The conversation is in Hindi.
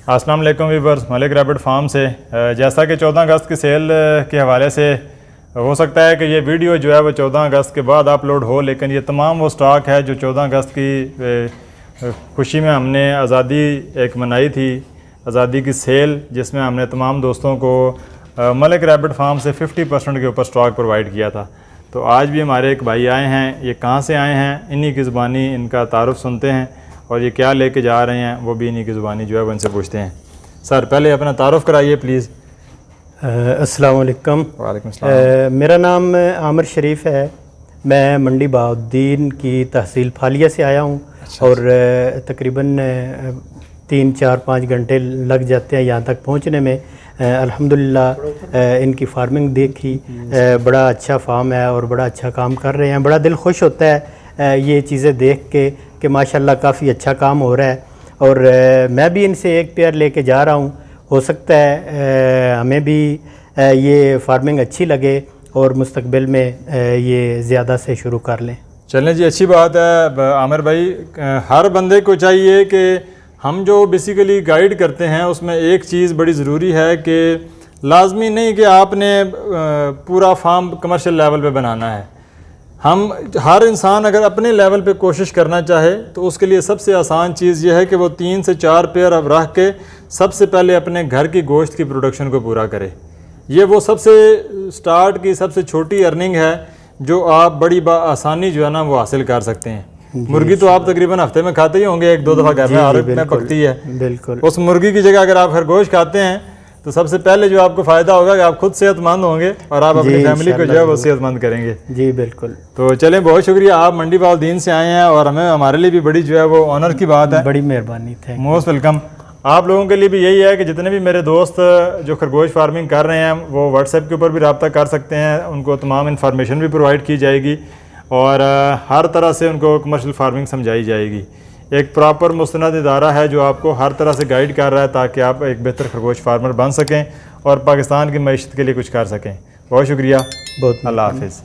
अस्सलाम वालेकुम व्यूअर्स, मलिक रैबिट फार्म से। जैसा कि 14 अगस्त की सेल के हवाले से हो सकता है कि ये वीडियो जो है वो 14 अगस्त के बाद अपलोड हो, लेकिन ये तमाम वो स्टॉक है जो 14 अगस्त की खुशी में हमने आज़ादी एक मनाई थी, आज़ादी की सेल, जिसमें हमने तमाम दोस्तों को मलिक रैबिट फार्म से 50% के ऊपर स्टॉक प्रोवाइड किया था। तो आज भी हमारे एक भाई आए हैं, ये कहाँ से आए हैं, इन्हीं की ज़ुबानी इनका तारुफ सुनते हैं और ये क्या लेके जा रहे हैं वो भी इन्हीं की ज़ुबानी जो है वो इनसे पूछते हैं। सर पहले अपना तारुफ कराइए प्लीज़। अस्सलाम वालेकुम। वालेकुम सलाम। मेरा नाम आमिर शरीफ है। मैं मंडी बहाउद्दीन की तहसील फालिया से आया हूँ। और तकरीबन 3-4-5 घंटे लग जाते हैं यहाँ तक पहुँचने में। अल्हम्दुलिल्लाह इनकी फार्मिंग देखी, बड़ा अच्छा फार्म है और बड़ा अच्छा काम कर रहे हैं। बड़ा दिल खुश होता है ये चीज़ें देख के कि माशाल्लाह काफ़ी अच्छा काम हो रहा है। और मैं भी इनसे एक पेयर लेके जा रहा हूँ। हो सकता है हमें भी ये फार्मिंग अच्छी लगे और मुस्तकबिल में ये ज़्यादा से शुरू कर लें। चलें जी, अच्छी बात है आमिर भाई। हर बंदे को चाहिए कि हम जो बेसिकली गाइड करते हैं उसमें एक चीज़ बड़ी ज़रूरी है कि लाजमी नहीं कि आपने पूरा फार्म कमर्शियल लेवल पे बनाना है। हम हर इंसान अगर अपने लेवल पे कोशिश करना चाहे तो उसके लिए सबसे आसान चीज़ यह है कि वो 3 से 4 पेयर अब रख के सबसे पहले अपने घर की गोश्त की प्रोडक्शन को पूरा करे। ये वो सबसे स्टार्ट की सबसे छोटी अर्निंग है जो आप बड़ी आसानी जो है ना वो हासिल कर सकते हैं। मुर्गी तो आप तकरीबन हफ्ते में खाते ही होंगे, 1-2 दफ़ा घर में हर में पकती है। बिल्कुल। उस मुर्गी की जगह अगर आप खरगोश खाते हैं तो सबसे पहले जो आपको फ़ायदा होगा कि आप खुद सेहतमंद होंगे और आप अपनी फैमिली को जो है वो सेहतमंद करेंगे। जी बिल्कुल। तो चलें, बहुत शुक्रिया, आप मंडी बहाउद्दीन से आए हैं और हमारे लिए भी बड़ी जो है वो ऑनर की बात है। बड़ी मेहरबानी, थैंक यू। Most welcome. आप लोगों के लिए भी यही है कि जितने भी मेरे दोस्त जो खरगोश फार्मिंग कर रहे हैं वो व्हाट्सएप के ऊपर भी रब्ता कर सकते हैं, उनको तमाम इन्फॉर्मेशन भी प्रोवाइड की जाएगी और हर तरह से उनको कमर्शियल फार्मिंग समझाई जाएगी। एक प्रॉपर मुस्तनद इदारा है जो आपको हर तरह से गाइड कर रहा है ताकि आप एक बेहतर खरगोश फार्मर बन सकें और पाकिस्तान की मईशत के लिए कुछ कर सकें। बहुत शुक्रिया, बहुत अल्लाह हाफिज़।